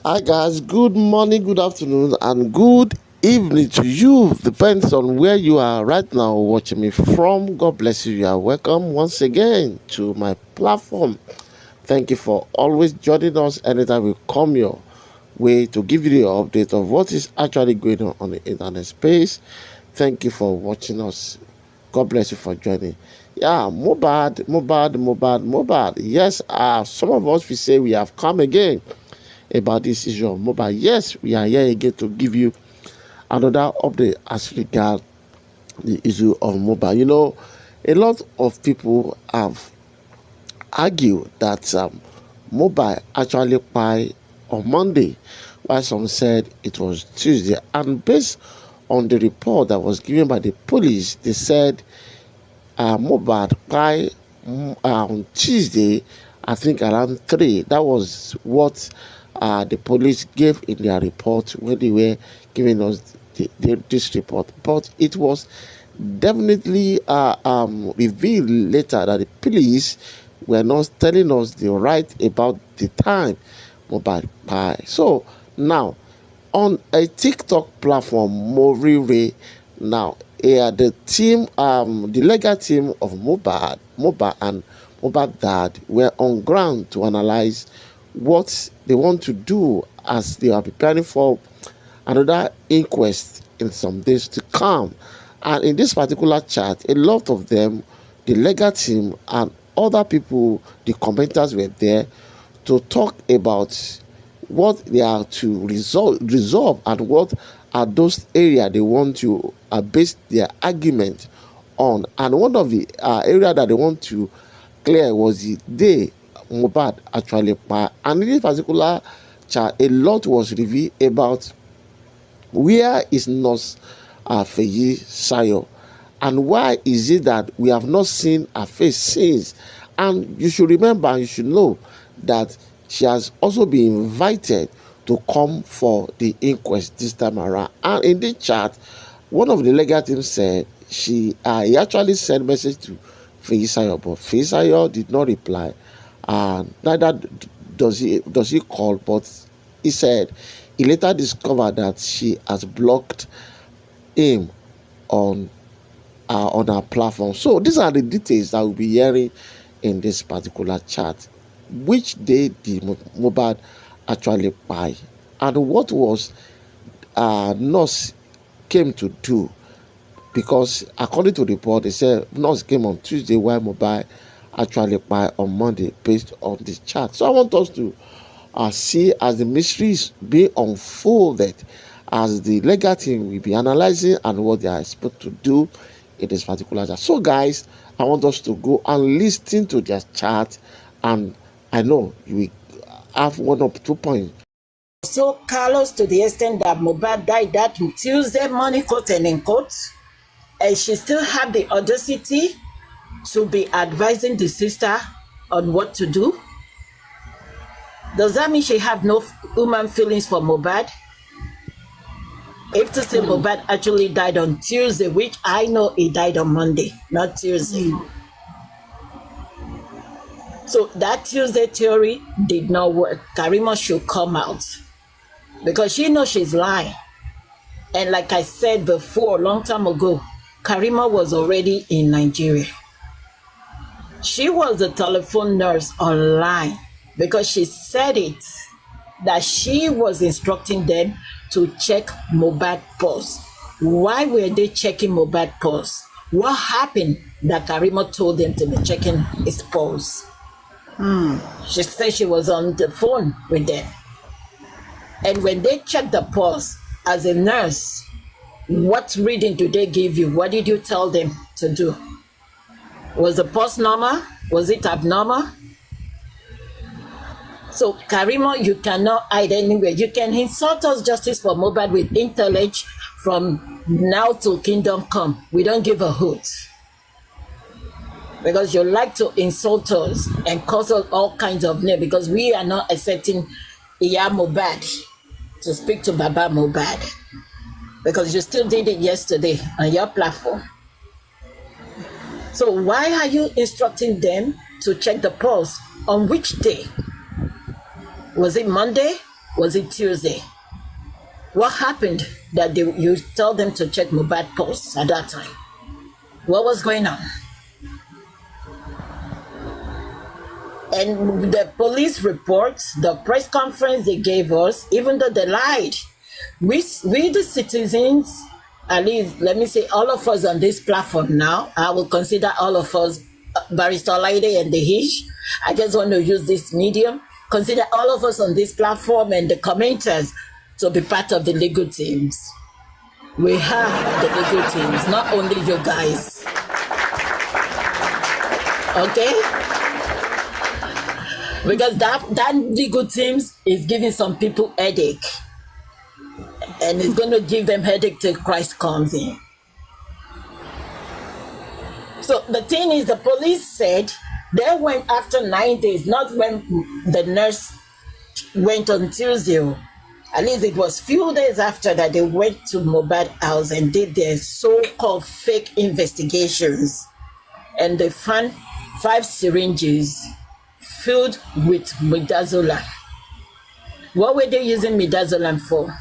Hi guys, good morning, good afternoon, and good evening to you. Depends on where you are right now watching me from. God bless you. You are welcome once again to my platform. Thank you for always joining us anytime we come your way to give you the update of what is actually going on the internet space. Thank you for watching us. God bless you for joining. Yeah, Mohbad. Yes, some of us we say we have come again about this issue of mobile. Yes, we are here again to give you another update as regard the issue of mobile. A lot of people have argued that mobile actually by on Monday, while some said it was Tuesday. And based on the report that was given by the police, they said Mohbad Kpai on Tuesday, I think around 3. That was what the police gave in their report when they were giving us this report. But it was definitely revealed later that the police were not telling us the right about the time Mohbad Kpai. So now, on a TikTok platform, Morire. Now, the legal team of Mohbad and Mohbad dad were on ground to analyze what they want to do as they are preparing for another inquest in some days to come. And in this particular chat, a lot of them, the legal team and other people, the commenters were there to talk about what they are to resolve and what are those areas they want to base their argument on. And one of the area that they want to clear was the day Mohbad actually passed. And in this particular chat, a lot was revealed about where is Nurse Feyisayo, and why is it that we have not seen her face since. And you should remember and you should know that she has also been invited to come for the inquest this time around. And in the chat, one of the legal team said he actually sent message to Feyisayo, but Feyisayo did not reply. And neither does he call, but he said he later discovered that she has blocked him on our platform. So these are the details that we'll be hearing in this particular chat. Which day did Mohbad actually buy, and what was Nurse came to do? Because according to the report, they said Nurse came on Tuesday while Mohbad actually buy on Monday based on this chat. So I want us to see as the mysteries being unfolded, as the legal team will be analyzing and what they are supposed to do in this particular chat. So guys, I want us to go and listen to their chat, and I know you will have 1 or 2 points. So Carlos, to the extent that Mohbad died that Tuesday morning, quote and in quote, and she still had the audacity to be advising the sister on what to do. Does that mean she have no human feelings for Mohbad? If to say Mohbad actually died on Tuesday, which I know he died on Monday, not Tuesday. So that Tuesday theory did not work. Karima should come out because she knows she's lying. And like I said before, a long time ago, Karima was already in Nigeria. She was a telephone nurse online because she said it, that she was instructing them to check Mohbad pulse. Why were they checking Mohbad pulse? What happened that Karima told them to be checking his pulse? She said she was on the phone with them. And when they checked the pulse, as a nurse, what reading do they give you? What did you tell them to do? Was the pulse normal? Was it abnormal? So, Karima, you cannot hide anywhere. You can insult us, JusticeForMohbad, with intellect from now till kingdom come. We don't give a hoot. Because you like to insult us and cause us all kinds of names, because we are not accepting Iya Mohbad to speak to Baba Mohbad. Because you still did it yesterday on your platform. So why are you instructing them to check the pulse? On which day? Was it Monday? Was it Tuesday? What happened that you told them to check Mohbad posts at that time? What was going on? And the police reports, the press conference they gave us, even though they lied, we the citizens, at least let me say all of us on this platform now, I will consider all of us, Barrister Lady and the Hish, I just want to use this medium, consider all of us on this platform and the commenters to be part of the legal teams. We have the legal teams, not only you guys. Okay? Because that legal teams is giving some people headache. And it's going to give them headache till Christ comes in. So the thing is, the police said they went after 9 days, not when the nurse went on Tuesday. At least it was few days after that they went to Mohbad house and did their so-called fake investigations. And they found 5 syringes filled with midazolam. What were they using midazolam for?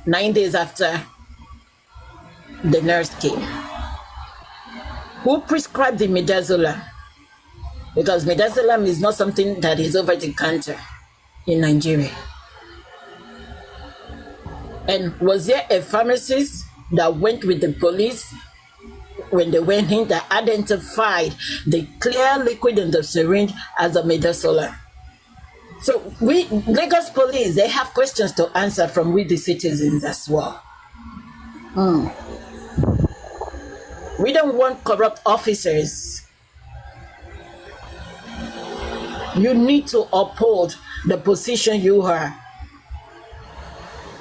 9 days after the nurse came. Who prescribed the midazolam? Because midazolam is not something that is over the counter in Nigeria. And was there a pharmacist that went with the police when they went in that identified the clear liquid in the syringe as a midazolam? So we, Lagos police, they have questions to answer from we the citizens as well. We don't want corrupt officers. You need to uphold the position you are.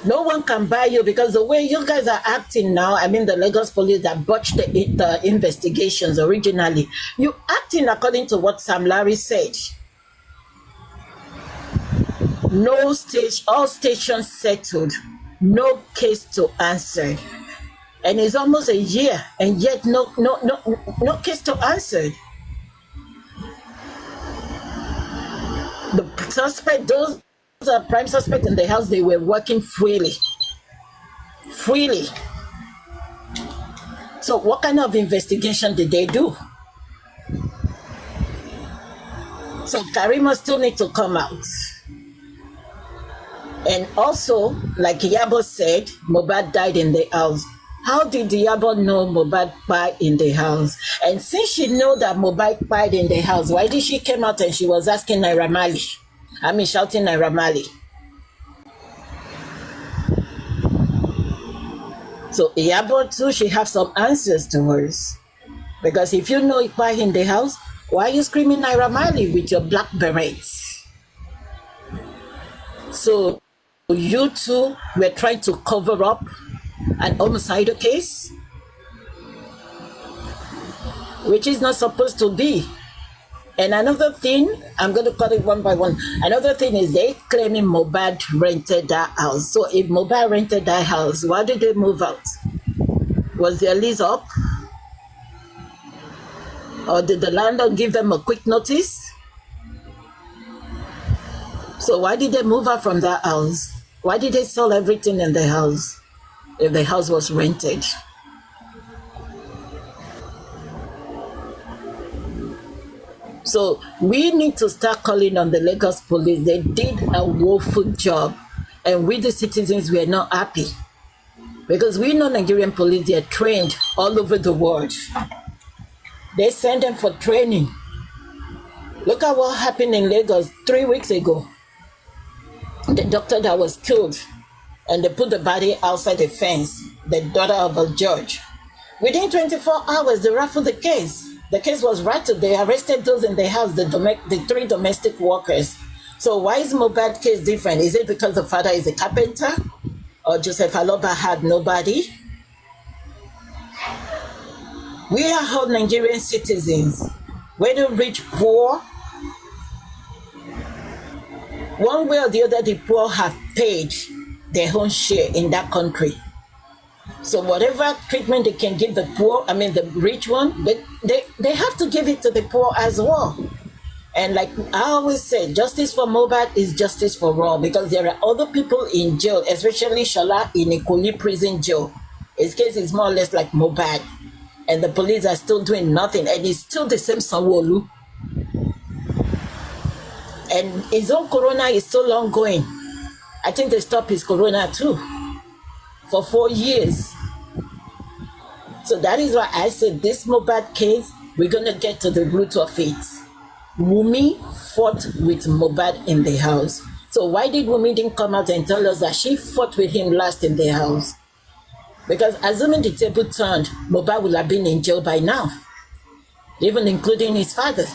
No one can buy you because the way you guys are acting now, I mean the Lagos police that botched the investigations originally, you acting according to what Sam Larry said. No stage, all stations settled, no case to answer. And it's almost a year and yet no case to answer. The suspect, those prime suspects in the house, they were working freely. So what kind of investigation did they do? So Karima still need to come out. And also, like Yabo said, Mohbad died in the house. How did Yabo know Mohbad Kpai in the house? And since she knew that Mohbad Kpai in the house, why did she come out and she was asking Naira Marley? Shouting Naira Marley. So Yabo too, she have some answers to hers. Because if you know Kpai in the house, why are you screaming Naira Marley with your black berets? So you two were trying to cover up an homicidal case, which is not supposed to be. And another thing, I'm going to cut it one by one. Another thing is they claiming Mohbad rented that house. So if Mohbad rented that house, why did they move out? Was their lease up? Or did the landlord give them a quick notice? So why did they move out from that house? Why did they sell everything in the house if the house was rented? So we need to start calling on the Lagos police. They did a woeful job, and we the citizens were not happy because we know Nigerian police, they are trained all over the world. They send them for training. Look at what happened in Lagos 3 weeks ago. The doctor that was killed, and they put the body outside the fence, the daughter of a judge. Within 24 hours, they raffled the case. The case was rattled. They arrested those in the house, the 3 domestic workers. So why is Mohbad case different? Is it because the father is a carpenter? Or Joseph Aloba had nobody? We are all Nigerian citizens, whether rich, poor. One way or the other, the poor have paid their own share in that country. So whatever treatment they can give the poor, I mean the rich one, they have to give it to the poor as well. And like I always say, justice for Mohbad is justice for all, because there are other people in jail, especially Shola in Ikoli prison jail. His case is more or less like Mohbad, and the police are still doing nothing, and it's still the same Sanwo-Olu. And his own corona is still ongoing. I think they stopped his corona too for 4 years. So that is why I said this Mohbad case, we're gonna get to the root of it. Wunmi fought with Mohbad in the house. So why did Wunmi didn't come out and tell us that she fought with him last in the house? Because assuming the table turned, Mohbad would have been in jail by now, even including his father.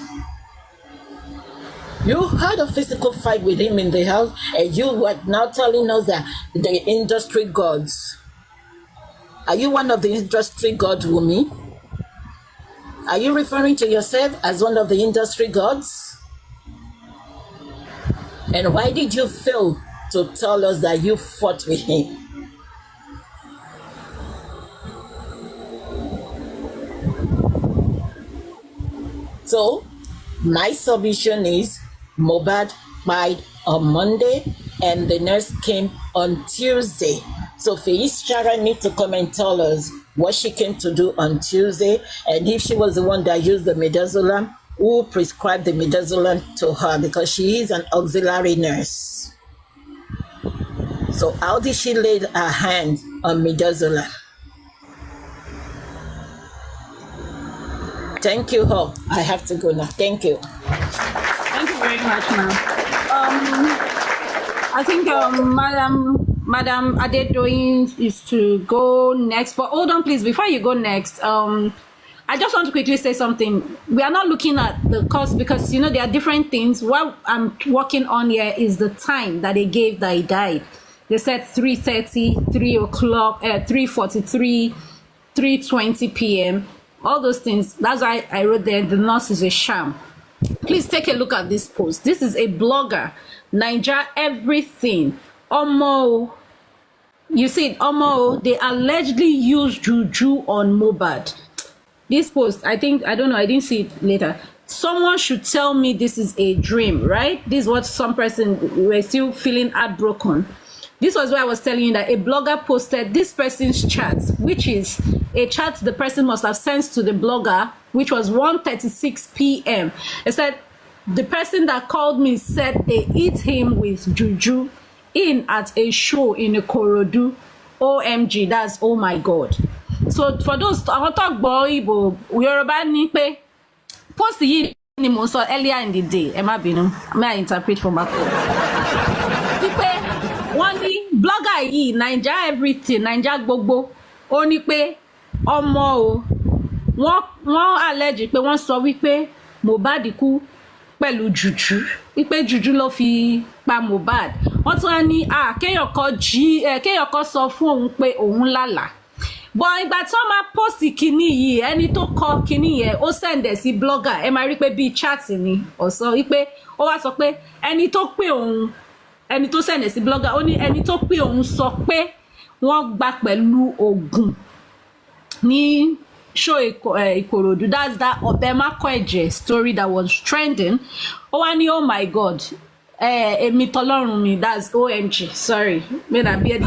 You had a physical fight with him in the house, and you were now telling us that the industry gods. Are you one of the industry gods, Wunmi? Are you referring to yourself as one of the industry gods? And why did you fail to tell us that you fought with him? So, my submission is Mohbad died on Monday and the nurse came on Tuesday. So Feyisayo need to come and tell us what she came to do on Tuesday, and if she was the one that used the midazolam, who prescribed the midazolam to her, because she is an auxiliary nurse. So how did she lay her hand on midazolam? Thank you, Ho. I have to go now. Thank you. Thank you very much, ma'am. I think Madam Adedoyin is to go next. But hold on, please. Before you go next, I just want to quickly say something. We are not looking at the cost because, you know, there are different things. What I'm working on here is the time that they gave that he died. They said 3:30, 3 o'clock, 3:43, 3:20 p.m. All those things. That's why I wrote there, the nurse is a sham. Please take a look at this post. This is a blogger, Naija Everything. Omo, you see it, Omo, they allegedly used juju on Mohbad. This post, I don't know, I didn't see it later. Someone should tell me this is a dream, right? This is what some person were still feeling heartbroken. This was why I was telling you that a blogger posted this person's chat, which is a chat the person must have sent to the blogger, which was 1:36 p.m. It said, the person that called me said they hit him with juju in at a show in Ikorodu. OMG, that's oh my God. So for those, I want to talk about Igbo, Yoruba ni pe post yìí ni mo sọ earlier in the day. Ẹ má bínú, may I interpret for my wọ́n ní blogger yìí Naija Everything, Naija gbogbo, ó ní pé ọmọ o wọ́n allege pé wọ́n sọ wípé Mohbad kú pẹ̀lú juju, wípé juju ló fi pa Mohbad. Wọ́n tún wá ní kéèyàn kan sọ fún òun pé òun lálàá. But ìgbà tí wọ́n máa post kíní yìí, ẹni tó kọ kíní yẹn ó sẹ̀ǹdẹ̀ sí blogger, ẹ máa rí pé bíi chat ni ọ̀sán, wípé ó wá sọ pé ẹni tó pè òun, ẹni tó sẹ̀ǹdẹ̀ sí blogger, ó ní ẹni tó pè òun sọ pé wọ́n gbà pẹ̀lú oògùn ní show Ikorodu. That's that Obemakoeje story that was trending. Ó wá ní oh my God, èmi tọlọ́run mi, that's OMG, sorry, may that be the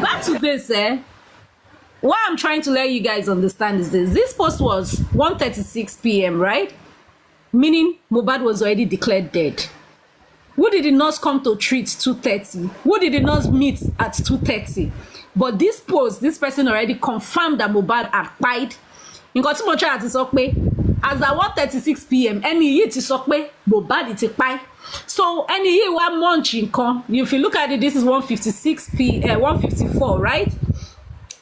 back to this, what I'm trying to let you guys understand is this post was 1:36 p.m., right? Meaning Mohbad was already declared dead. Who did the nurse come to treat 2:30? Who did the nurse meet at 2:30? But this post, this person already confirmed that Mohbad had died. Nǹkan tí mo try àti sọ pé as at 1:36 p.m. ẹni yìí ti sọ pé Mohbad ti pa. So ẹni yìí wá munch nǹkan. If you look at it, this is 1:54, right?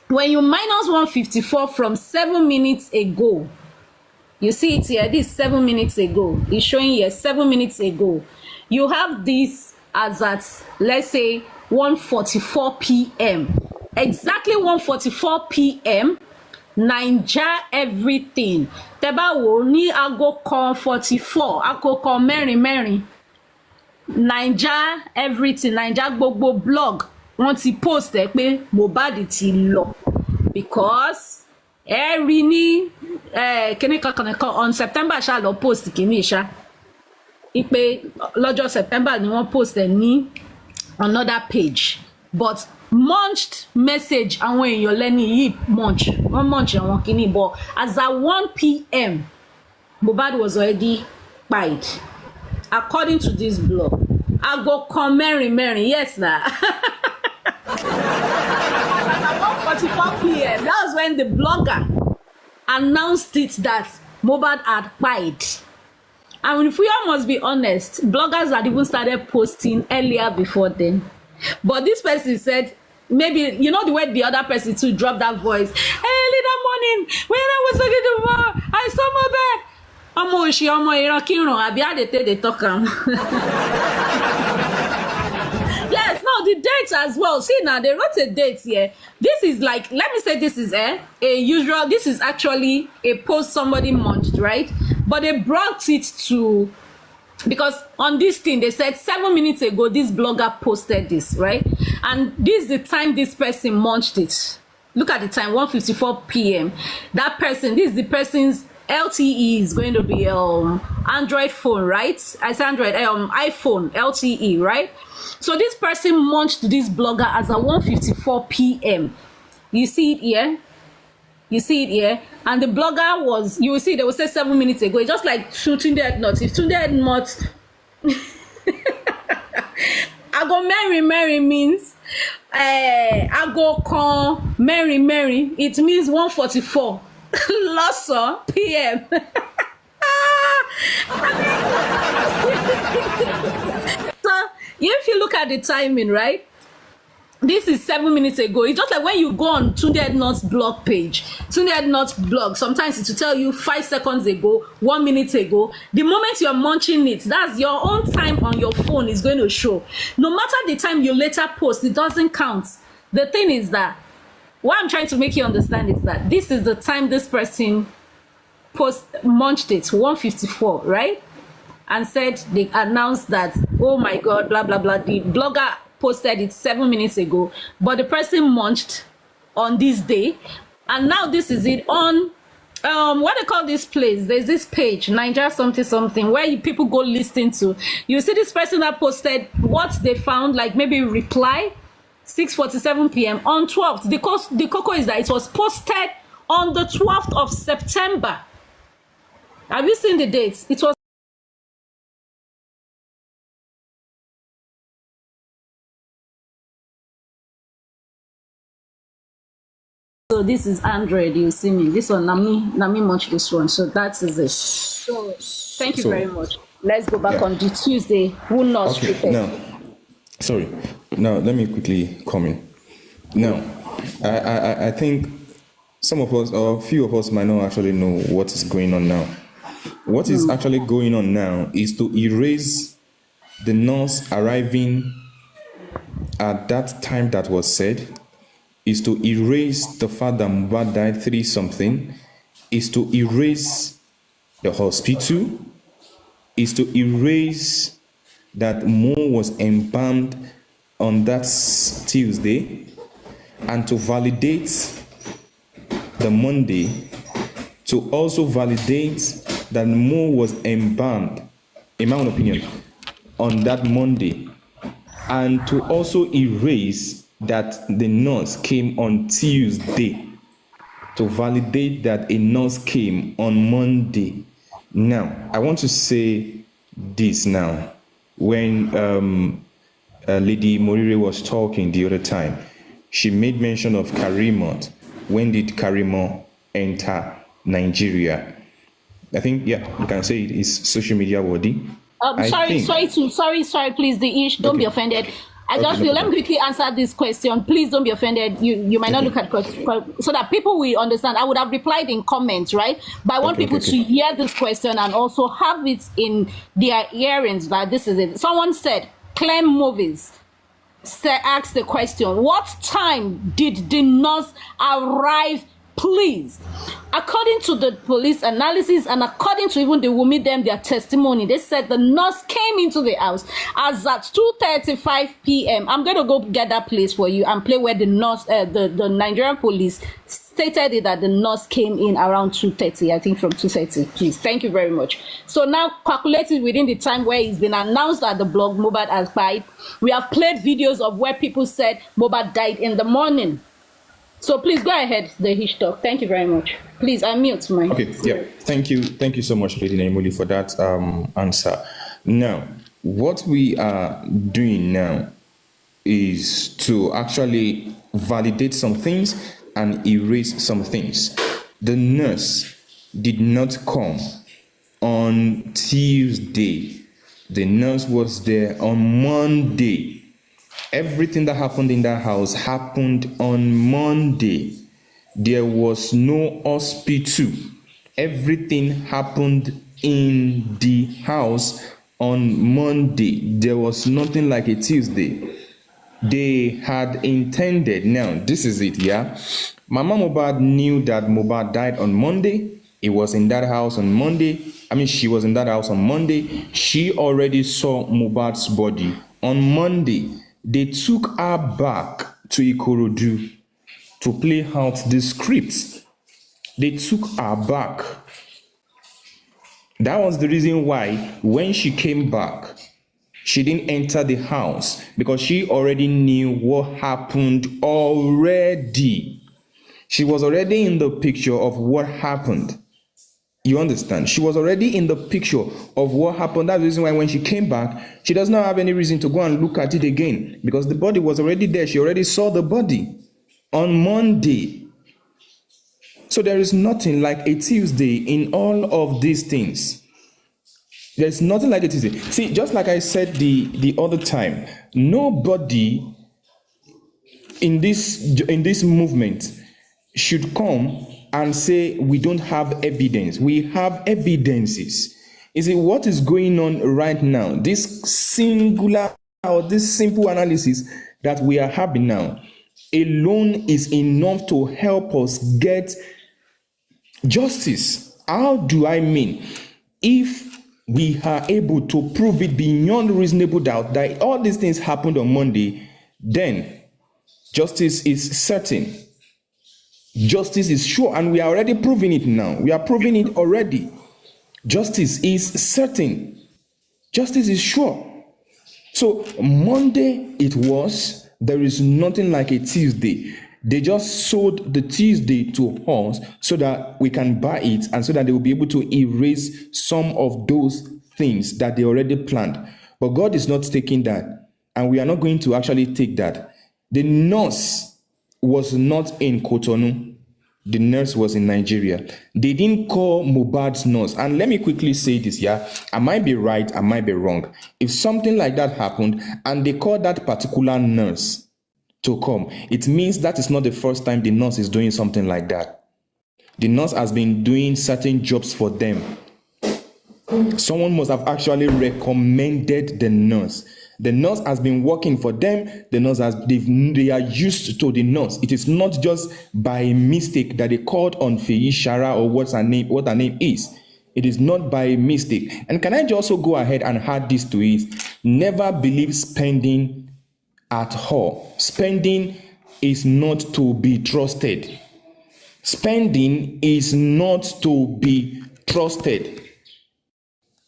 When you minus 1:54 from 7 minutes ago, you see it here, this is 7 minutes ago. It's showing here 7 minutes ago. You have this as at, let's say, 1:44 p.m. Exactly 1:44 p.m. Naija Everything. Tẹ́ bá wò ní aago kan 44, aago kan mẹ́rin. Naija Everything, Naija gbogbo blog wọ́n ti post ẹ pé Mohbad ti lọ because rí ní kíní kankan on September ṣá lọ post kíní ṣá ipe lọ́jọ́ September ni wọ́n post ẹ̀ ní another page but munched message àwọn èèyàn lẹ́ni yìí wọ́n munch àwọn kíní but as at 1 p.m. Mohbad was already kpai according to this blog. Aago kan mẹ́rin yes na 1:44 p.m. That was when the blogger announced it that Mohbad had kpai. And if we all must be honest, bloggers had even started posting earlier before then. But this person said, maybe, you know the way the other person too dropped that voice. Early that morning, when I was looking to work, I saw Mohbad. Ọmọ òṣì ọmọ ìran kírun àbí àdètè dey talk am. Yes, no, the date as well. See now, they wrote a date here. This is like, let me say this is a usual, this is actually a post somebody munched, right? But they brought it to, because on this thing, they said 7 minutes ago, this blogger posted this, right? And this is the time this person munched it. Look at the time, 1:54 p.m. That person, this is the person's LTE is going to be Android phone, right? I say Android, iPhone, LTE, right? So this person munched this blogger as at 1:54 p.m. You see it here? You see it here? And the blogger was, you will see, they will say 7 minutes ago. It's just like Tunde had not. If Tunde had not, I go Mary means, I go con Mary. It means 1:44. Losso p.m. So if you look at the timing, right? This is 7 minutes ago. It's just like when you go on Tunde Ednot's blog page. Tunde Ednot's blog, sometimes it will tell you 5 seconds ago, 1 minute ago. The moment you're munching it, that's your own time on your phone is going to show. No matter the time you later post, it doesn't count. The thing is that what I'm trying to make you understand is that this is the time this person munched it, 1:54, right? And said they announced that, oh my God, blah, blah, blah. The blogger posted it 7 minutes ago, but the person munched on this day. And now this is it on, what they call this place? There's this page, Nigeria something, where people go listen to. You see this person that posted what they found, like maybe reply, 6:47 p.m. on 12th. The cocoa is that it was posted on the 12th of September. Have you seen the dates? It was. So this is Android. You see me. This one, Nami much this one. So that is it. So thank you very much. Let's go back on the Tuesday. Who knows? Okay. Now, sorry. Now, let me quickly comment. Now, I think some of us, or a few of us, might not actually know what is going on now. What is actually going on now is to erase the nurse arriving at that time that was said, is to erase the fact that Mohbad died 3-something, is to erase the hospital, is to erase that Mo was embalmed on that Tuesday, and to validate the Monday, to also validate that Mo was embalmed, in my own opinion, on that Monday, and to also erase that the nurse came on Tuesday, to validate that a nurse came on Monday. Now, I want to say this now. When Lady Morire was talking the other time, she made mention of Karimot. When did Karimot enter Nigeria? I think, yeah, you can say it is social media worthy. Sorry, please, the ish, don't be offended. I just feel, let me quickly answer this question. Please don't be offended. You might not look at so that people will understand. I would have replied in comments, right? But I want people to hear this question and also have it in their earrings that this is it. Someone said, Clem Movies asked the question, what time did the nurse arrive, please? According to the police analysis and according to even the Wumi them, their testimony, they said the nurse came into the house as at 2:35 p.m. I'm going to go get that place for you and play where the nurse, the Nigerian police stated it that the nurse came in around 2:30, I think from 2:30. Please, thank you very much. So now calculated within the time where it's been announced that the blog Mohbad has died, we have played videos of where people said Mohbad died in the morning. So please go ahead, the Talk. Thank you very much. Please unmute my. Okay, yeah, thank you so much, Lady Naimuli, for that answer. Now, what we are doing now is to actually validate some things and erase some things. The nurse did not come on Tuesday. The nurse was there on Monday. Everything that happened in that house happened on Monday. There was no hospital. Everything happened in the house on Monday. There was nothing like a Tuesday. They had intended, now this is it, yeah? Mama Mohbad knew that Mohbad died on Monday. He was in that house on Monday. She was in that house on Monday. She already saw Mohbad's body on Monday. They took her back to Ikorodu to play out the script. They took her back. That was the reason why when she came back, she didn't enter the house, because she already knew what happened already. She was already in the picture of what happened. You understand? She was already in the picture of what happened. That's the reason why when she came back, she does not have any reason to go and look at it again, because the body was already there. She already saw the body on Monday. So there is nothing like a Tuesday in all of these things. There's nothing like a Tuesday. See, just like I said the other time, nobody in this movement should come and say we don't have evidence. We have evidences. You see, what is going on right now, this singular or this simple analysis that we are having now alone is enough to help us get justice. How do I mean? If we are able to prove it beyond reasonable doubt that all these things happened on Monday, then justice is certain. Justice is sure, and we are already proving it now. We are proving it already. Justice is certain. Justice is sure. So Monday it was. There is nothing like a Tuesday. They just sold the Tuesday to us so that we can buy it, and so that they will be able to erase some of those things that they already planned. But God is not taking that, and we are not going to actually take that. The nurse was not in Cotonou. The nurse was in Nigeria. They didn't call Mohbad's nurse. And let me quickly say this, yeah? I might be right, I might be wrong. If something like that happened and they called that particular nurse to come, it means that is not the first time the nurse is doing something like that. The nurse has been doing certain jobs for them. Someone must have actually recommended the nurse. The nurse has been working for them. The nurse they are used to the nurse. It is not just by mistake that they called on Feyisayo or what her name is. It is not by mistake. And can I just also go ahead and add this to it? Never believe spending at all. Spending is not to be trusted. Spending is not to be trusted.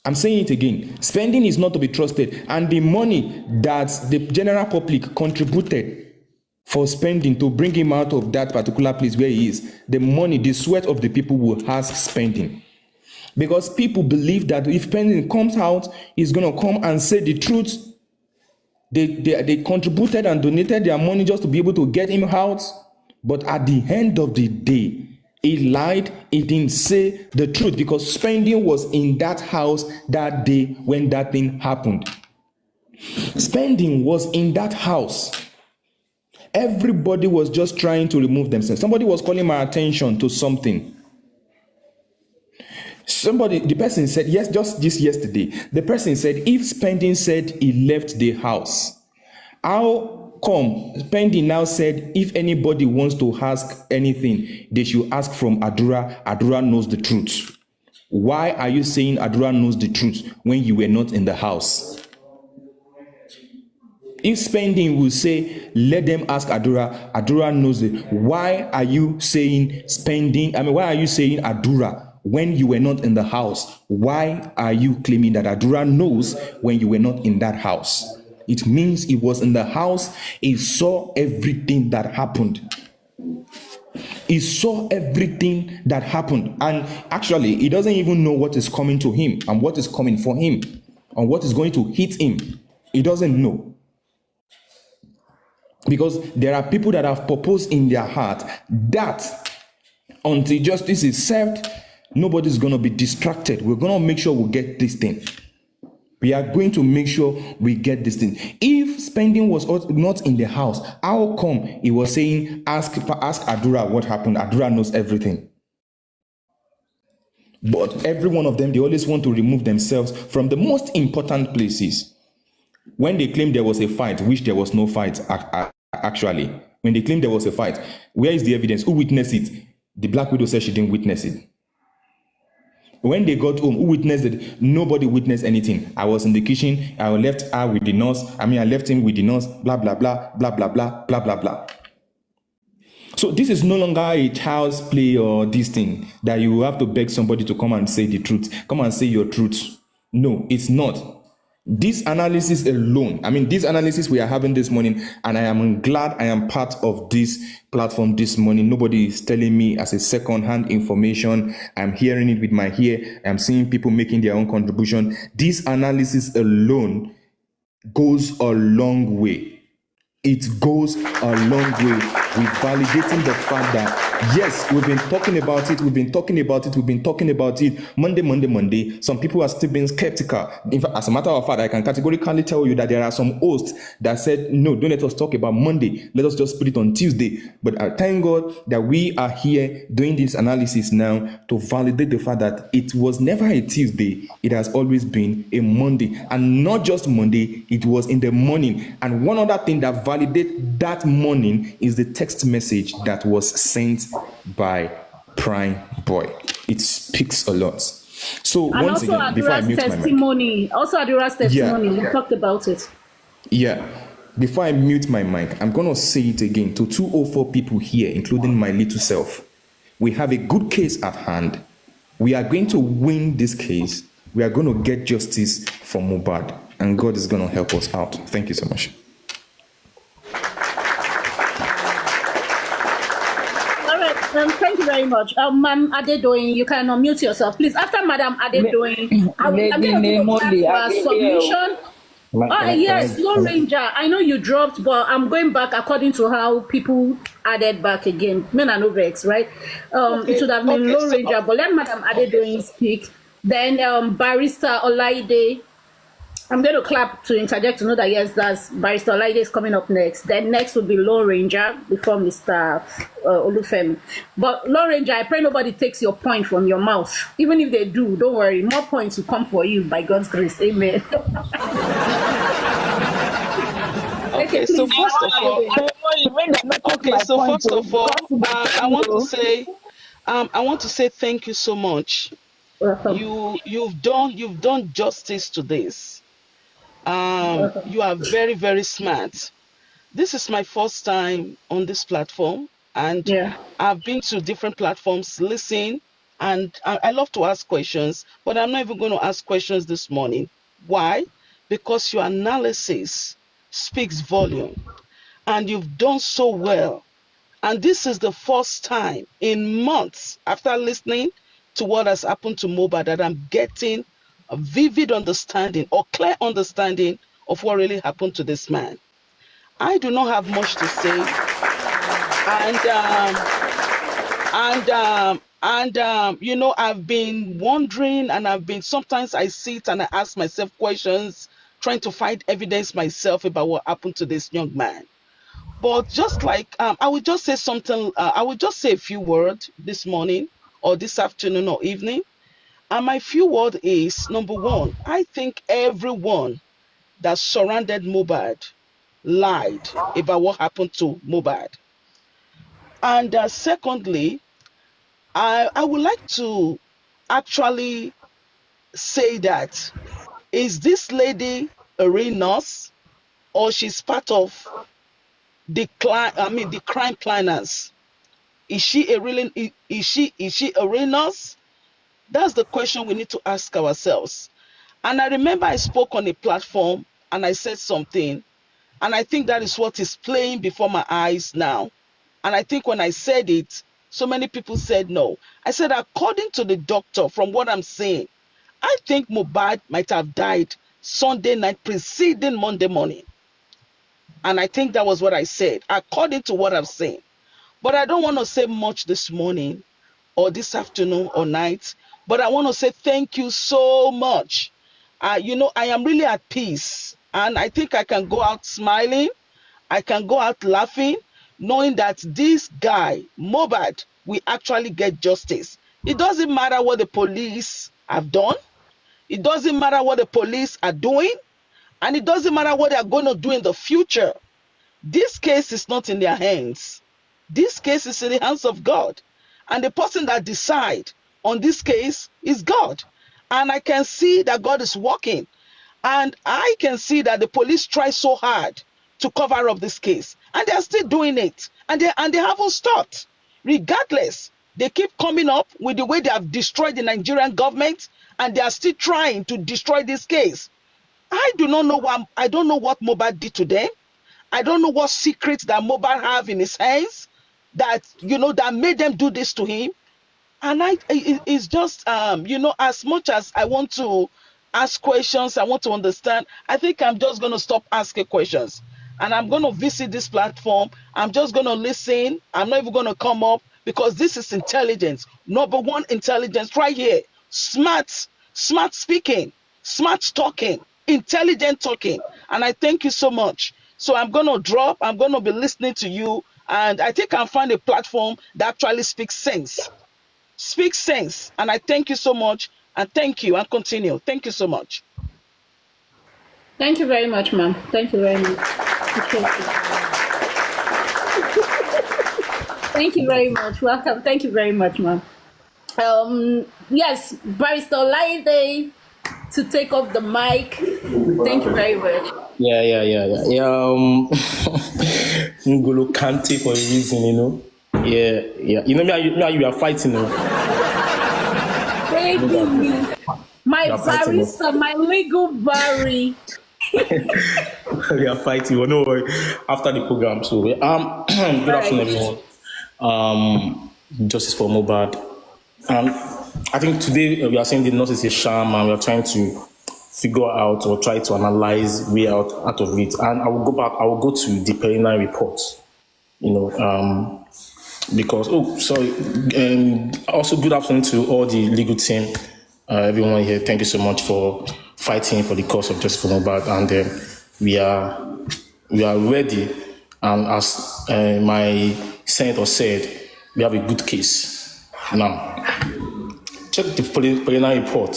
I'm saying it again. Spending is not to be trusted. And the money that the general public contributed for spending to bring him out of that particular place where he is, the money, the sweat of the people will ask spending. Because people believe that if spending comes out, he's going to come and say the truth. They contributed and donated their money just to be able to get him out. But at the end of the day, he lied. He didn't say the truth, because spending was in that house that day when that thing happened. Spending was in that house. Everybody was just trying to remove themselves. Somebody was calling my attention to something. The person said, yes, just this yesterday, the person said, if Spending said he left the house, how come Spending now said if anybody wants to ask anything, they should ask from Adura? Adura knows the truth. Why are you saying Adura knows the truth when you were not in the house? If spending will say, let them ask Adura, Adura knows it. Why are you saying spending? I mean, why are you saying Adura when you were not in the house? Why are you claiming that Adura knows when you were not in that house? It means he was in the house. He saw everything that happened. He saw everything that happened. And actually, he doesn't even know what is coming to him and what is coming for him and what is going to hit him. He doesn't know. Because there are people that have proposed in their heart that until justice is served, nobody's going to be distracted. We're going to make sure we get this thing. We are going to make sure we get this thing. If spending was not in the house, how come he was saying, ask Adura what happened? Adura knows everything. But every one of them, they always want to remove themselves from the most important places. When they claim there was a fight, which there was no fight, actually. When they claim there was a fight, where is the evidence? Who witnessed it? The Black Widow said she didn't witness it. When they got home, who witnessed it? Nobody witnessed anything. I was in the kitchen. I left her with the nurse. I left him with the nurse. Blah, blah, blah, blah, blah, blah, blah, blah, blah. So this is no longer a child's play or this thing that you have to beg somebody to come and say the truth. Come and say your truth. No, it's not. This analysis alone, this analysis we are having this morning, and I am glad I am part of this platform this morning. Nobody is telling me as a second-hand information. I'm hearing it with my ear. I'm seeing people making their own contribution. This analysis alone goes a long way. It goes a long way with validating the fact that yes, we've been talking about it. Monday. Some people are still being skeptical. In fact, as a matter of fact, I can categorically tell you that there are some hosts that said, no, don't let us talk about Monday. Let us just put it on Tuesday. But I thank God that we are here doing this analysis now to validate the fact that it was never a Tuesday. It has always been a Monday. And not just Monday, it was in the morning. And one other thing that validates that morning is the text message that was sent by Prime Boy. It speaks a lot. So and once also again, before I mute testimony. Also Adura's testimony. We talked about it. Yeah. Before I mute my mic, I'm going to say it again to 204 people here, including my little self. We have a good case at hand. We are going to win this case. We are going to get justice for Mohbad. And God is going to help us out. Thank you so much. Thank you very much. Ma'am Adedoyin, you can unmute yourself, please. After Madam Adedoyin, I'm going to give a submission. Yes, Lone Ranger. I know you dropped, but I'm going back according to how people added back again. Men are no vex, right? It should have been Lone Ranger, but let Madam Adedoyin speak. Then Barrister Olaide. I'm going to clap to interject to know that yes, that's Barrister Olaide is coming up next. Then next will be Lone Ranger before Mr. Olufemi. But Lone Ranger, I pray nobody takes your point from your mouth. Even if they do, don't worry. More points will come for you by God's grace. Amen. Okay, so first of all, I want to say thank you so much. You've done justice to this. You are very, very smart. This is my first time on this platform, and I've been to different platforms, listen, and I love to ask questions, but I'm not even going to ask questions this morning. Why? Because your analysis speaks volume, and you've done so well. And this is the first time in months after listening to what has happened to Mohbad that I'm getting a vivid understanding or clear understanding of what really happened to this man. I do not have much to say, and I've been wondering, and sometimes I sit and I ask myself questions, trying to find evidence myself about what happened to this young man. But just like I would just say something, I would just say a few words this morning or this afternoon or evening. And my few word is, number one, I think everyone that surrounded Mohbad lied about what happened to Mohbad. And secondly, I would like to actually say that, is this lady a real nurse? or she's part of the crime planners? Is she a real nurse? That's the question we need to ask ourselves. And I remember I spoke on a platform and I said something, and I think that is what is playing before my eyes now. And I think when I said it, so many people said no. I said, according to the doctor, from what I'm saying, I think Mohbad might have died Sunday night preceding Monday morning. And I think that was what I said, according to what I've seen. But I don't want to say much this morning or this afternoon or night. But I want to say thank you so much. I am really at peace. And I think I can go out smiling. I can go out laughing, knowing that this guy, Mohbad, will actually get justice. It doesn't matter what the police have done. It doesn't matter what the police are doing. And it doesn't matter what they are going to do in the future. This case is not in their hands. This case is in the hands of God. And the person that decides on this case is God. And I can see that God is working. And I can see that the police try so hard to cover up this case. And they are still doing it. And they haven't stopped. Regardless, they keep coming up with the way they have destroyed the Nigerian government. And they are still trying to destroy this case. I don't know what Mohbad did to them. I don't know what secrets that Mohbad have in his hands that made them do this to him. And it's just as much as I want to ask questions, I want to understand, I think I'm just going to stop asking questions. And I'm going to visit this platform. I'm just going to listen. I'm not even going to come up, because this is intelligence. Number one, intelligence right here. Smart speaking, smart talking, intelligent talking. And I thank you so much. So I'm going to drop. I'm going to be listening to you. And I think I'll find a platform that actually speaks sense. Speak sense. And I thank you so much. And thank you. And continue. Thank you so much. Thank you very much, ma'am. Thank you very much. Thank you very much. Welcome. Thank you very much, ma'am. Yes, Barrister Laide to take up the mic. Thank you very much. Yeah. Ngolo Kante for a reason, Yeah. You are fighting, Baby, my barrister, my legal Barry. We are fighting. No worry. After the program, so good afternoon, everyone. JusticeForMohbad. I think today we are saying the nurse is a sham, and we are trying to figure out or try to analyze way out of it. And I will go back. I will go to the preliminary reports. Because also good afternoon to all the legal team, everyone here. Thank you so much for fighting for the cause of JusticeForMohbad, and we are ready. And as my senator said, we have a good case. Now, check the preliminary report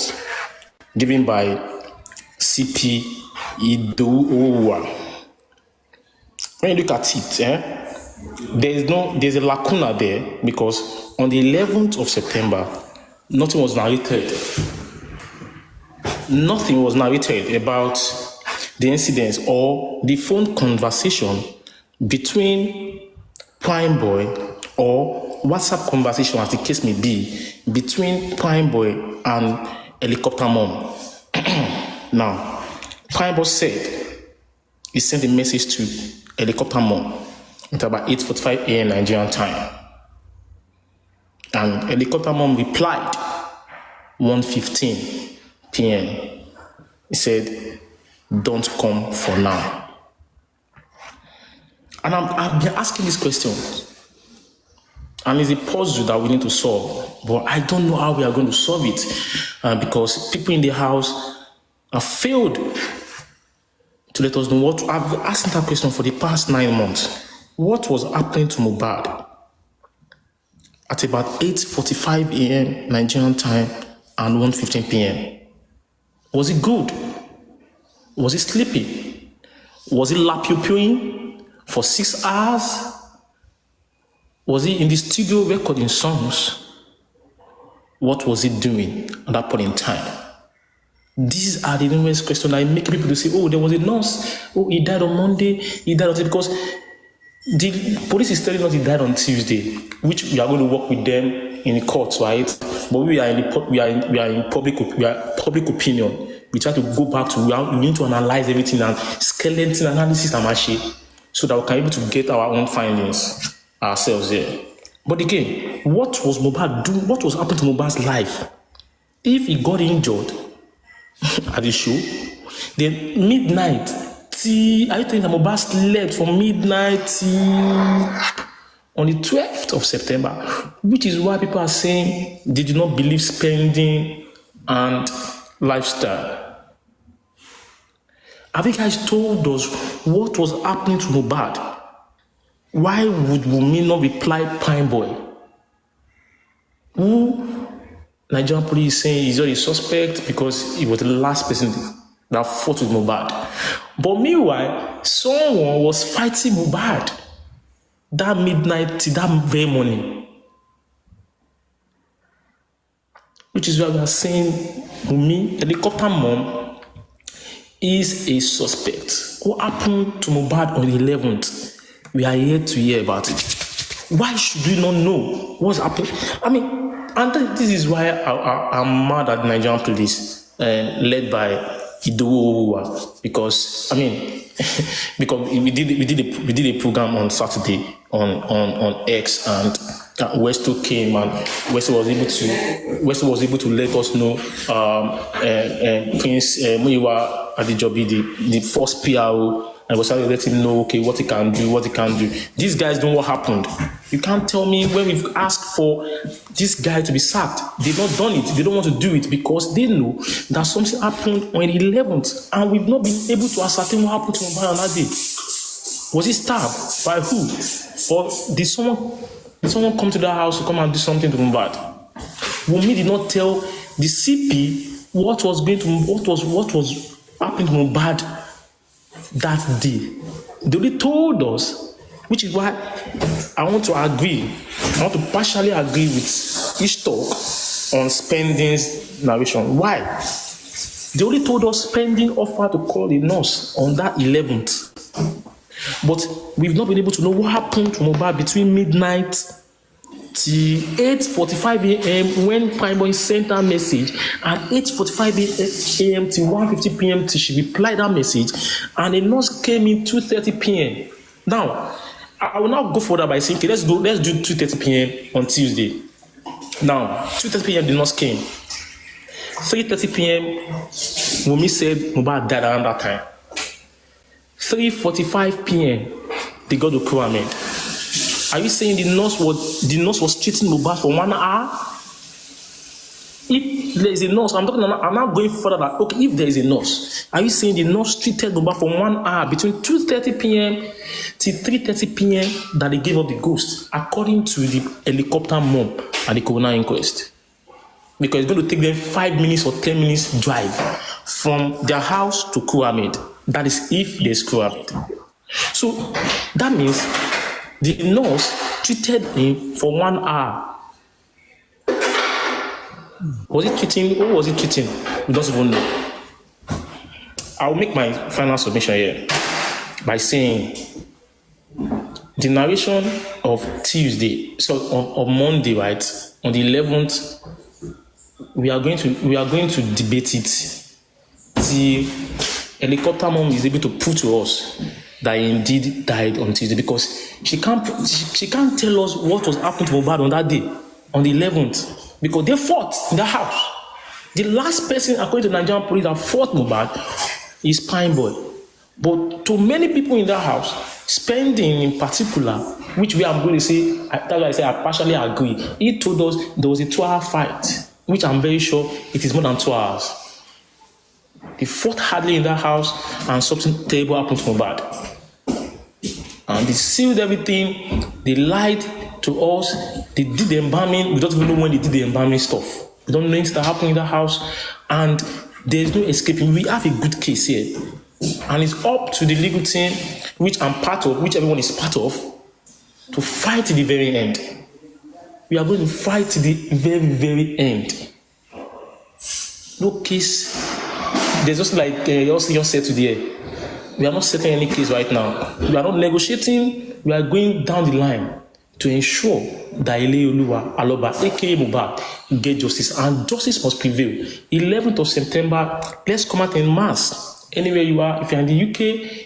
given by CP Idoua. When you look at it, there's a lacuna there, because on the 11th of September, nothing was narrated. Nothing was narrated about the incidents or the phone conversation between Prime Boy, or WhatsApp conversation, as the case may be, between Prime Boy and Helicopter Mom. Now, Prime Boy said he sent a message to Helicopter Mom at about 8:45 a.m. Nigerian time. And Helicopter Mom replied 1:15 p.m. He said, "Don't come for now." And I've been asking this question, and it's a puzzle that we need to solve. But I don't know how we are going to solve it, because people in the house have failed to let us know what. I've asked that question for the past 9 months. What was happening to Mohbad at about 8:45 a.m. Nigerian time and 1:15 p.m.? Was he good? Was he sleepy? Was he lapupuing for 6 hours? Was he in the studio recording songs? What was he doing at that point in time? These are the numerous questions that make people to say, oh, there was a nurse, oh, he died on Monday, he died on Tuesday, because the police is telling us he died on Tuesday, which we are going to work with them in the courts, right? But we are in public opinion. We try to go back to, we need to analyze everything and skeleton analysis and machine, so that we can be able to get our own findings ourselves there. But again, what was Mohbad doing? What was happening to Mohbad's life? If he got injured at the show, then midnight, I think that Mohbad slept from midnight on the 12th of September, which is why people are saying they do not believe spending and lifestyle. Have you guys told us what was happening to Mohbad? Why would Wunmi not reply Pine Boy? Who Nigerian police is saying he's not a suspect because he was the last person that fought with Mohbad. But meanwhile, someone was fighting Mohbad that midnight till that very morning. Which is why we are saying Wunmi, helicopter mom, is a suspect. What happened to Mohbad on the 11th? We are here to hear about it. Why should we not know what's happening? I mean, and this is why I'm mad at Nigerian police, led by Idowu, because I mean, because we did a program on Saturday on X, and Westo came, and Westo was able to let us know Prince Muyiwa Adejobi, the first PRO. And was trying to let him know, okay, what he can do, what he can't do. These guys know what happened. You can't tell me when we've asked for this guy to be sacked, they've not done it. They don't want to do it because they know that something happened on the 11th, and we've not been able to ascertain what happened to Mohbad on that day. Was he stabbed? By who? Or did someone come to the house to come and do something to Mohbad? Wunmi did not tell the CP what was happening to Mohbad that day. They only told us, which is why I want to agree. I want to partially agree with each talk on Spending's narration. Why? They only told us Spending offered to call a nurse on that 11th. But we've not been able to know what happened to Mohbad between midnight till 8:45 a.m. when Prime Boy sent that message, and 8:45 a.m. till 1:50 p.m. till she replied that message, and a nurse came in 2:30 p.m. Now, I will now go further by saying, okay, let's do 2:30 p.m. on Tuesday. Now, 2:30 p.m. the nurse came. 3:30 p.m. Wunmi said Mohbad died around that time. 3:45 p.m. they got to Ahmed. Are you saying the nurse was treating Mohbad for 1 hour? If there is a nurse, I'm not going further that, okay, if there is a nurse, are you saying the nurse treated Mohbad for 1 hour between 2:30 p.m. till 3:30 p.m. that they gave up the ghost, according to the helicopter mom at the coroner inquest? Because it's going to take them 5 minutes or 10 minutes drive from their house to Ahmed. That is if there's Ahmed. So that means the nurse treated him for 1 hour. Was he treating? Who was he treating? We don't even know. I'll make my final submission here by saying the narration of Tuesday, so on Monday, right, on the 11th, we are going to debate it till helicopter mom is able to prove to us that he indeed died on Tuesday, because she can't tell us what was happening to Mohbad on that day, on the 11th, because they fought in the house. The last person, according to Nigerian police, that fought Mohbad is Pine Boy. But to many people in that house, Spending in particular, which I'm going to say, I partially agree. He told us there was a 2-hour fight, which I'm very sure it is more than 2 hours. They fought hardly in that house, and something terrible happened to Mohbad. And they sealed everything. They lied to us. They did the embalming. We don't even know when they did the embalming stuff. We don't know anything that happened in that house, and there's no escaping. We have a good case here, and it's up to the legal team, which I'm part of, which everyone is part of, to fight to the very end. We are going to fight to the very, very end. No case there's just like you said today, we are not settling any case right now. We are not negotiating. We are going down the line to ensure that Ileoluwa Aloba, aka Mohbad, get justice, and justice must prevail. 11th of September, let's come out en masse. Anywhere you are, if you're in the UK,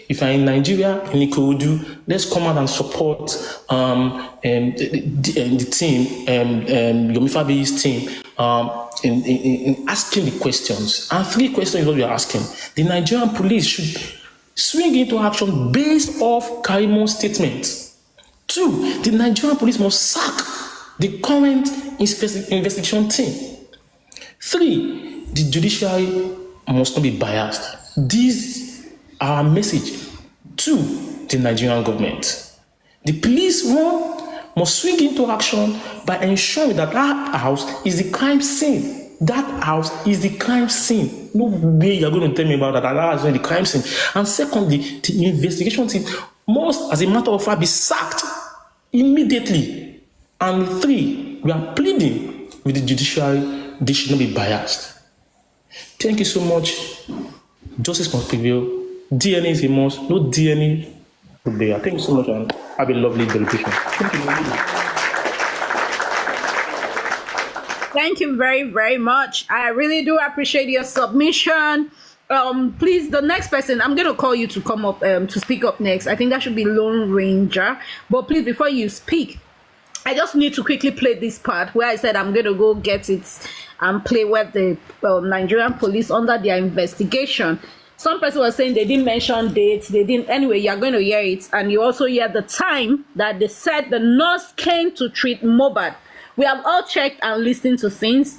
if you're in Nigeria, in Ikorodu, let's come out and support the team, Yomi Fabiyi's team, in asking the questions. And 3 questions is what we are asking. The Nigerian police should swing into action based off Karimo's statement. 2, the Nigerian police must sack the current investigation team. 3, the judiciary must not be biased. These are our message to the Nigerian government. The police must swing into action by ensuring that that house is the crime scene. That house is the crime scene. No way you're going to tell me about that. That house is the crime scene. And secondly, the investigation team must, as a matter of fact, be sacked immediately. And 3, we are pleading with the judiciary, they should not be biased. Thank you so much. Justice must prevail. DNA is a must. No DNA today. Thank you so much, and have a lovely deliberation. Thank you. Thank you very, very much. I really do appreciate your submission. Please, the next person, I'm going to call you to come up to speak up next. I think that should be Lone Ranger. But please, before you speak, I just need to quickly play this part where I said I'm going to go get it and play with the Nigerian police under their investigation. Some person was saying they didn't mention dates. They didn't. Anyway, you're going to hear it. And you also hear the time that they said the nurse came to treat Mohbad. We have all checked and listened to things.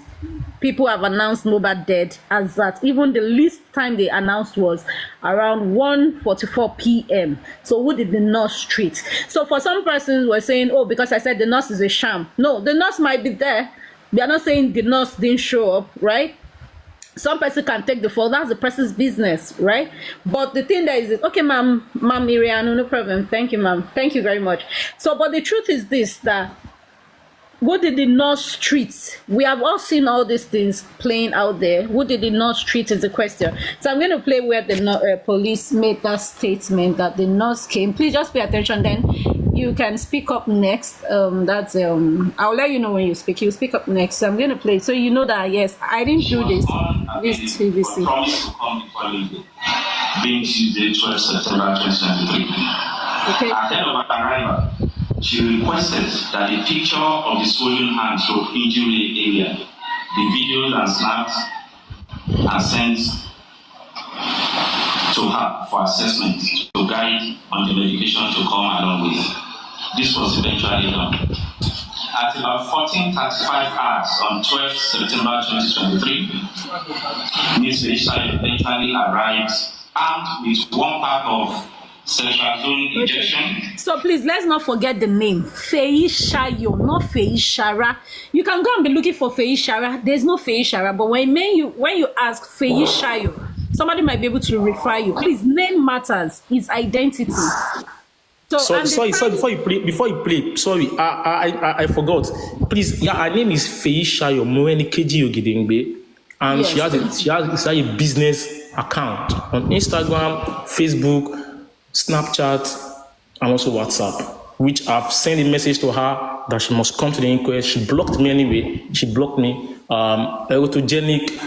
People have announced Mohbad dead as that. Even the least time they announced was around 1:44 p.m. So who did the nurse treat? So for some persons were saying, oh, because I said the nurse is a sham. No, the nurse might be there. They are not saying the nurse didn't show up, right? Some person can take the fault. That's the person's business, right? But the thing there is, okay, ma'am Miriam, no problem. Thank you, ma'am. Thank you very much. So, but the truth is this, that what did the nurse treat? We have all seen all these things playing out there. What did the nurse treat is the question. So I'm going to play where the police made that statement that the nurse came. Please just pay attention. Then you can speak up next. I'll let you know when you speak. You speak up next. So I'm going to play so you know that yes, I didn't do this. This TVC. Being Tuesday, 12 September 2023. Okay. Ahead of her arrival, she requested that the picture of the swollen hand stroke injury area be videoed and snapped and sent to her for assessment to guide on the medication to come along with. This was eventually done. At about 14:35 hours on 12 September 2023, Ms. Feyisayo eventually arrived armed with one pack of ceftriaxone injection. So please, let's not forget the name. Feyisayo, not Feyisara. You can go and be looking for Feyisara. There's no Feyisara. But when you ask Feyisayo, somebody might be able to refer you. Please, name matters. It's identity. Sorry, before you play, sorry, I forgot. Please, yeah, her name is Feyisayo Moreni Keji Ogidengbe, and yes, she has a business account on Instagram, Facebook, Snapchat, and also WhatsApp, which I've sent a message to her that she must come to the inquest. She blocked me anyway. She blocked me. Erotogenic_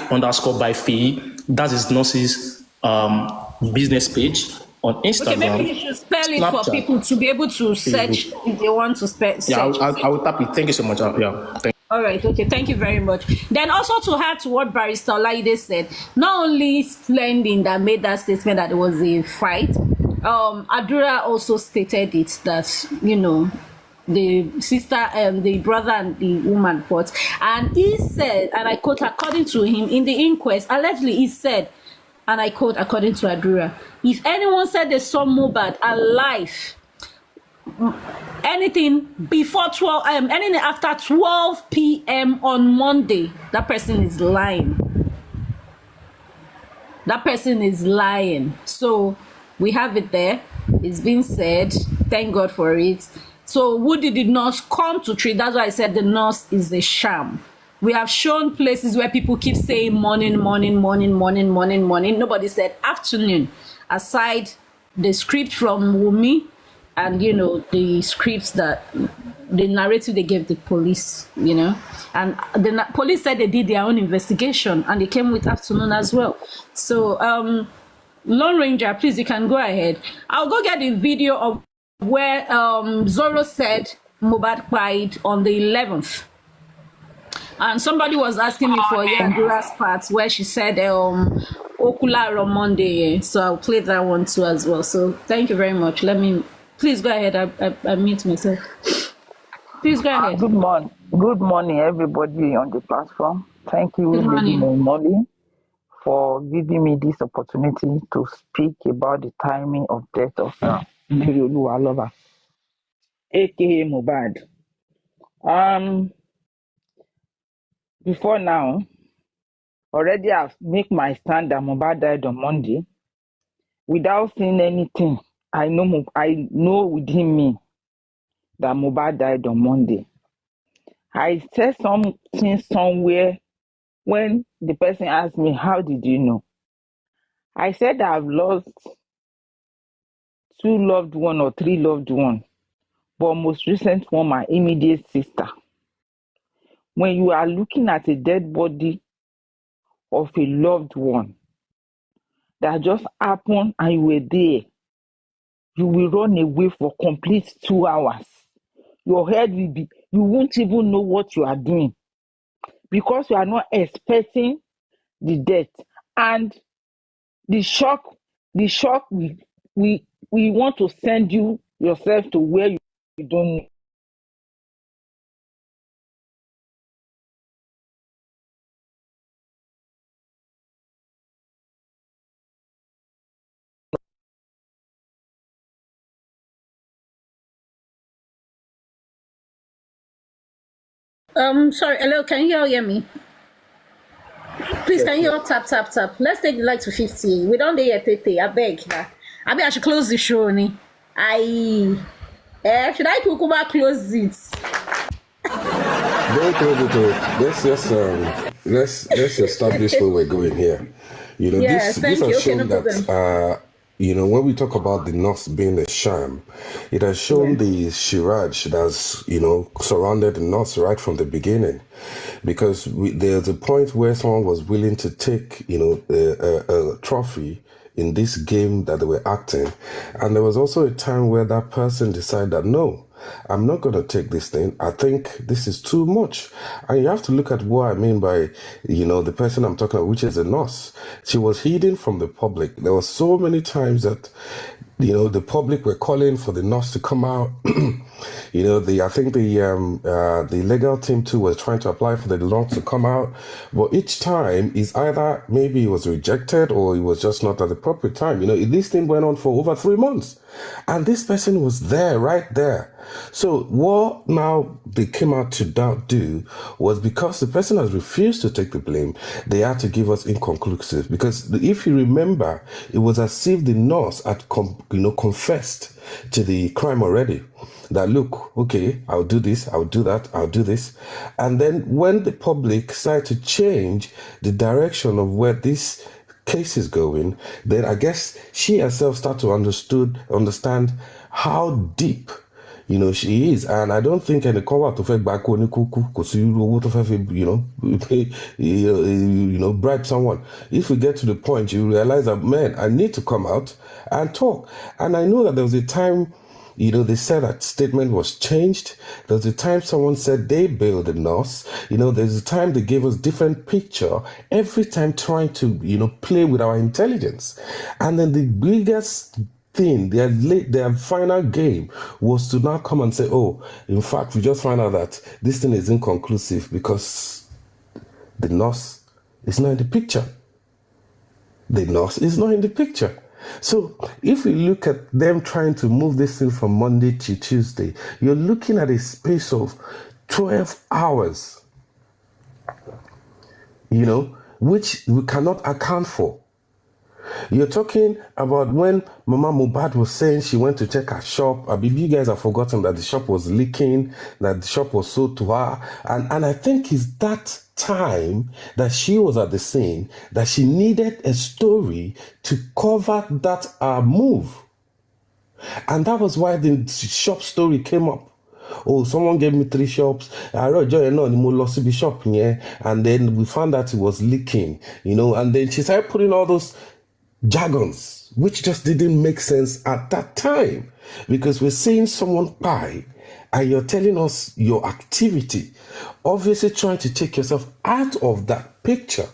by Feyi. That is nurse's business page on Instagram. Okay, maybe you should spell it Snapchat, for people to be able to search if they want to spell. Yeah, I will tap it. Thank you so much. Yeah, thank you. All right, okay, thank you very much. Then also to add to what Barrister Olaide said, not only Splendid that made that statement that it was a fight, Adura also stated it that, you know, the sister and the brother and the woman fought. And he said, and I quote, according to him, in the inquest, allegedly he said, and I quote, according to Adura, if anyone said they saw Mohbad alive, anything before 12 anything after 12 p.m. on Monday, that person is lying. That person is lying. So we have it there. It's been said. Thank God for it. So who did the nurse come to treat? That's why I said the nurse is a sham. We have shown places where people keep saying morning. Nobody said afternoon, aside the script from Wumi and, the scripts that the narrative they gave the police, and the police said they did their own investigation and they came with afternoon as well. So, Lone Ranger, please, you can go ahead. I'll go get the video of where Zoro said Mohbad Kpai on the 11th. And somebody was asking me for Yadura's part where she said Okula on Monday. So I'll play that one too as well. So thank you very much. Please go ahead. I mute myself. Please go ahead. Good morning, everybody on the platform. Thank you, Lady Molly, for giving me this opportunity to speak about the timing of death of Mary Oluwaloba, aka Mohbad. Before now, already I've made my stand that Mohbad died on Monday. Without seeing anything, I know within me that Mohbad died on Monday. I said something somewhere when the person asked me, how did you know? I said I've lost 2 loved ones or 3 loved ones, but most recent one, my immediate sister. When you are looking at a dead body of a loved one that just happened and you were there, you will run away for complete 2 hours. Your head will be, you won't even know what you are doing because you are not expecting the death. And the shock, we want to send you yourself to where you don't know. Sorry, hello, can you all hear me? Please, can you all tap? Let's take the light to 50. We don't dare Tete. I beg. I should close the show. Should I Kukuma close it? Don't close it. Let's establish where we're going here. This has shown that when we talk about the North being a sham, it has shown the Shiraj that has, surrounded the North right from the beginning. Because there's a point where someone was willing to take, a trophy in this game that they were acting. And there was also a time where that person decided that, no, I'm not going to take this thing. I think this is too much. And you have to look at what I mean by, the person I'm talking about, which is a nurse. She was hidden from the public. There were so many times that, the public were calling for the nurse to come out. I think the legal team too was trying to apply for the nurse to come out. But each time is either maybe it was rejected or it was just not at the proper time. This thing went on for over 3 months. And this person was there, right there. So what now they came out to do was because the person has refused to take the blame, they had to give us inconclusive. Because if you remember, it was as if the nurse had confessed to the crime already. That look, okay, I'll do this, I'll do that, I'll do this. And then when the public started to change the direction of where this case is going, then I guess she herself started to understand how deep she is. And I don't think any call out to fake back when bribe someone. If we get to the point, you realize that, man, I need to come out and talk. And I know that there was a time, they said that statement was changed. There's a time someone said they bailed the nurse. There's a time they gave us different picture, every time trying to, play with our intelligence. And then the biggest thing, their final game was to now come and say, oh, in fact, we just found out that this thing is inconclusive because the nurse is not in the picture. The nurse is not in the picture. So if we look at them trying to move this thing from Monday to Tuesday, you're looking at a space of 12 hours, which we cannot account for. You're talking about when Mama Mohbad was saying she went to check her shop. I believe you guys have forgotten that the shop was leaking, that the shop was sold to her. And I think it's that time that she was at the scene that she needed a story to cover that move. And that was why the shop story came up. Oh, someone gave me 3 shops. I wrote the shop, yeah. And then we found out it was leaking, and then she started putting all those jargons, which just didn't make sense at that time. Because we're seeing someone kpai, and you're telling us your activity, obviously trying to take yourself out of that picture.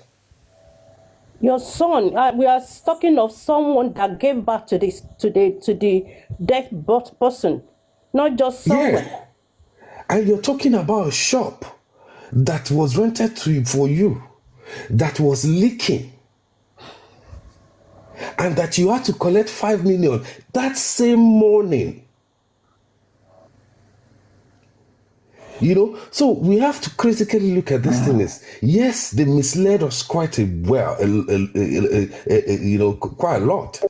Your son, we are talking of someone that gave birth to the deaf person, not just someone. Yeah. And you're talking about a shop that was rented for you, that was leaking, and that you had to collect 5 million that same morning. So we have to critically look at this thing. Yes, they misled us quite quite a lot.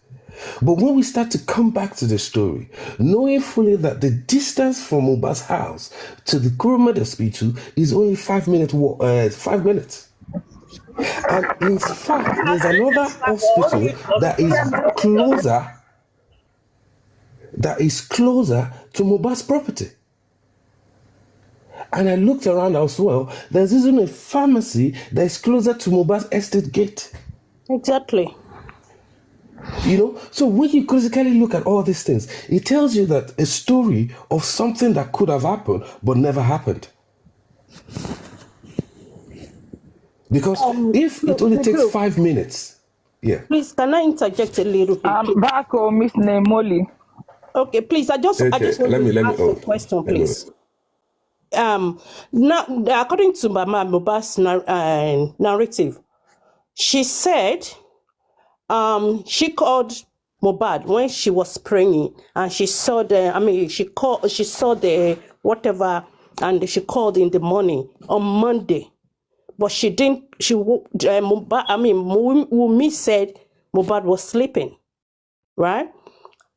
But when we start to come back to the story, knowing fully that the distance from Mohbad's house to the Kuruma hospital is only 5 minutes walk, 5 minutes. And in fact, there's another hospital that is closer to Mohbad's property. And I looked around as well. There's even a pharmacy that is closer to Mohbad's estate gate. Exactly. So when you critically look at all these things, it tells you that a story of something that could have happened but never happened. Because if it only takes 5 minutes, yeah. Please, can I interject a little bit? Back on Miss Nemoli. Okay, please. I just want to ask a question, please. Now, according to Mama Mohbad's narrative, she said she called Mohbad when she was praying, and she saw she saw the whatever, and she called in the morning on Monday, but she didn't. Wumi said Mohbad was sleeping, right?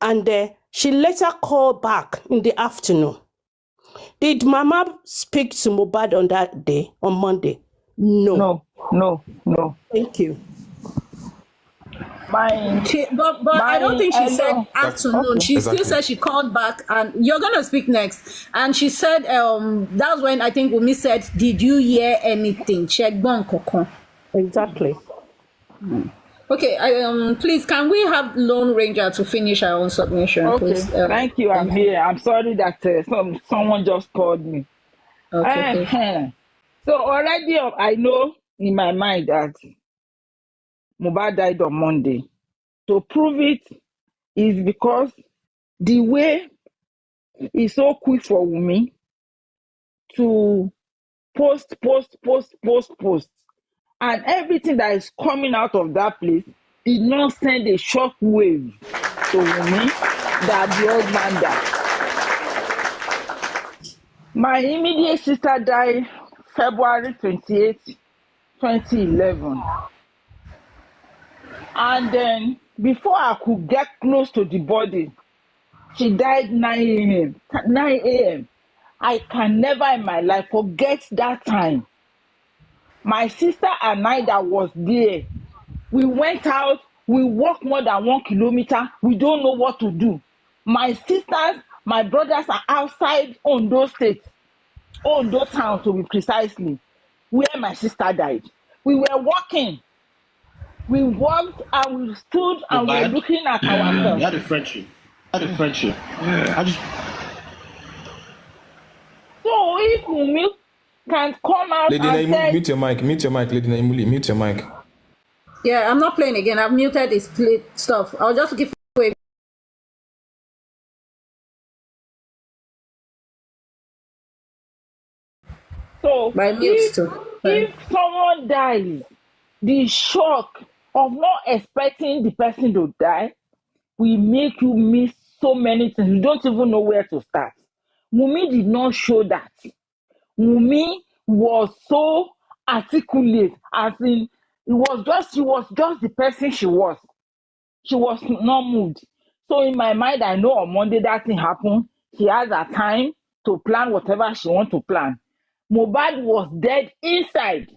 And she later called back in the afternoon. Did Mama speak to Mohbad on that day, on Monday? No. No. Thank you. But I don't think she said afternoon. Okay. She still said she called back, and you're gonna speak next. And she said that's when I think Wumi said, "Did you hear anything?" Exactly. Okay. Please, can we have Lone Ranger to finish our own submission? Okay. Please? Thank you. I'm here. I'm sorry that someone just called me. Okay. So already I know in my mind that Mohbad died on Monday. To prove it is because the way it's so quick for Wumi to post, and everything that is coming out of that place did not send a shock wave to Wumi that the old man died. My immediate sister died February 28, 2011. And then before I could get close to the body, she died 9 a.m. I can never in my life forget that time. My sister and I that was there, we went out, we walked more than 1 kilometer. We don't know what to do. My sisters, my brothers are outside Ondo State, Ondo town to be precisely, where my sister died. We were walking. We walked and we stood and we were looking at ourselves. You had a friendship. So if Wumi can come out Lady and Naimuli, say... mute your mic, Lady Naimuli, mute your mic. Yeah, I'm not playing again. I've muted this stuff. I'll just give away. So if someone dies, the shock of not expecting the person to die will make you miss so many things. You don't even know where to start. Wumi did not show that. Wumi was so articulate, as in she was just the person she was. She was not moved. So in my mind, I know on Monday that thing happened. She has her time to plan whatever she wants to plan. Mohbad was dead inside.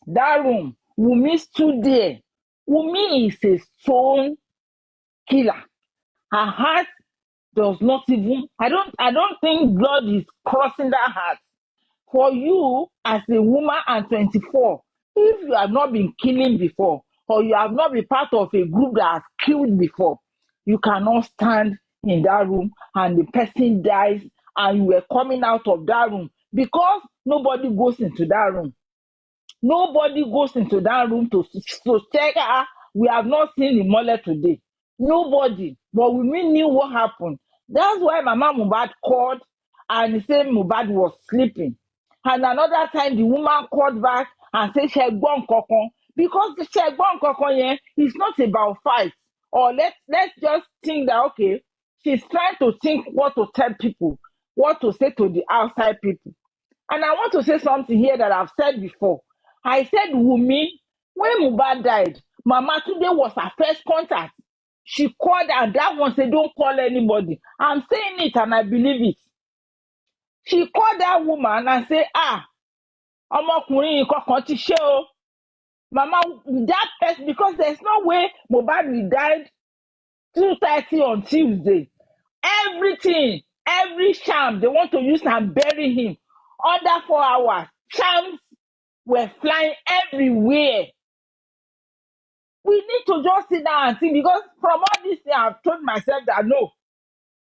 that room. Wunmi stood there. Wunmi is a stone killer. Her heart does not even, I don't think blood is crossing that heart. For you as a woman and 24, if you have not been killing before, or you have not been part of a group that has killed before, you cannot stand in that room and the person dies and you were coming out of that room, because nobody goes into that room. Nobody goes into that room to check her. We have not seen the mother today. Nobody. But we knew what happened. That's why Mama Mohbad called and said Mohbad was sleeping. And another time, the woman called back and said she had gone kokon. Because she had gone kokon, yeah, it's not about fight. Or let's just think that, okay, she's trying to think what to tell people, what to say to the outside people. And I want to say something here that I've said before. I said, Wunmi, when Mohbad died, Mama today was her first contact. She called and that one said, don't call anybody. I'm saying it and I believe it. She called that woman and said, ọmọkùnrin kankan ti ṣe o. Mama, that person, because there's no way Mohbad will died 2:30 on Tuesday. Everything, every sham, they want to use and bury him. Under 4 hours, shams were flying everywhere. We need to just sit down and think, because from all this thing, I've told myself that no.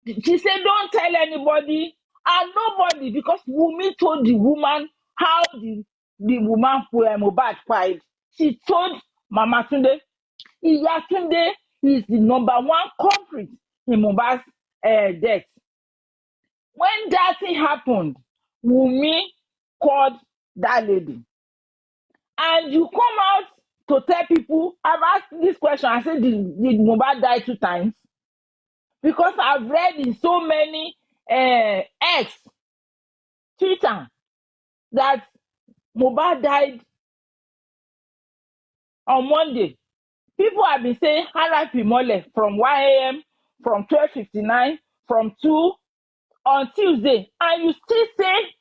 She said, don't tell anybody, and nobody, because Wunmi told the woman how the woman Mohbad Kpai. She told Mama Tunde, Iya Tunde is the number one culprit in Mohbad's death. When that thing happened, Wunmi called that lady. And you come out to tell people, I've asked this question, I said, did Mohbad die 2 times? Because I've read in so many X, Twitter, that Mohbad died on Monday. People have been saying RIP Mole from 1 a.m., from 12:59, from 2 on Tuesday. And you still say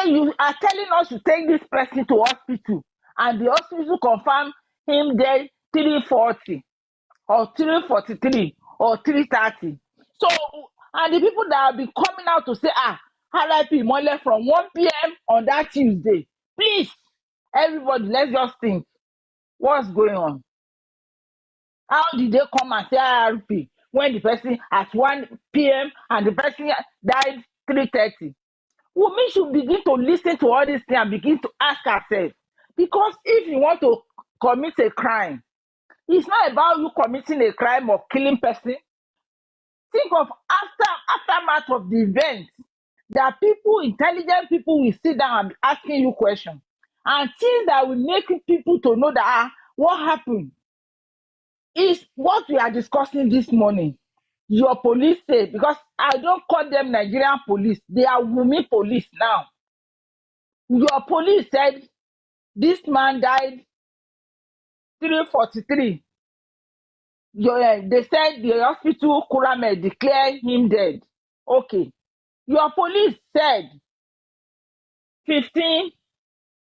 you are telling us to take this person to hospital. And the hospital confirmed him dead 3:40 or 3:43 or 3:30. So, and the people that have been coming out to say, RIP Mole from 1 p.m. on that Tuesday. Please, everybody, let's just think. What's going on? How did they come and say RIP when the person at 1 p.m. and the person died 3:30? Women should begin to listen to all these things and begin to ask herself. Because if you want to commit a crime, it's not about you committing a crime or killing person. Think of aftermath of the event, that people, intelligent people, will sit down and be asking you questions. And things that will make people to know that what happened is what we are discussing this morning. Your police say, because I don't call them Nigerian police, they are Wunmi police now. Your police said this man died 3:43. They said the hospital Kurame declared him dead. Okay. Your police said 15,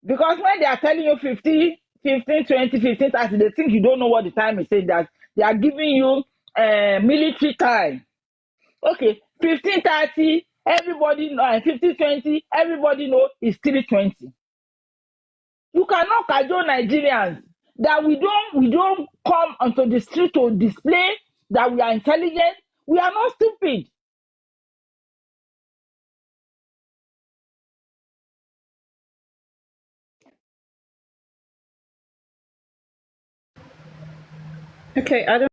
because when they are telling you 50, 15, 20, 15, 30, they think you don't know what the time is saying, that they are giving you military time. Okay, 15:30, everybody know, and 15:20, everybody know it's 3:20. You cannot cajole Nigerians that we don't come onto the street to display that we are intelligent. We are not stupid. Okay, I don't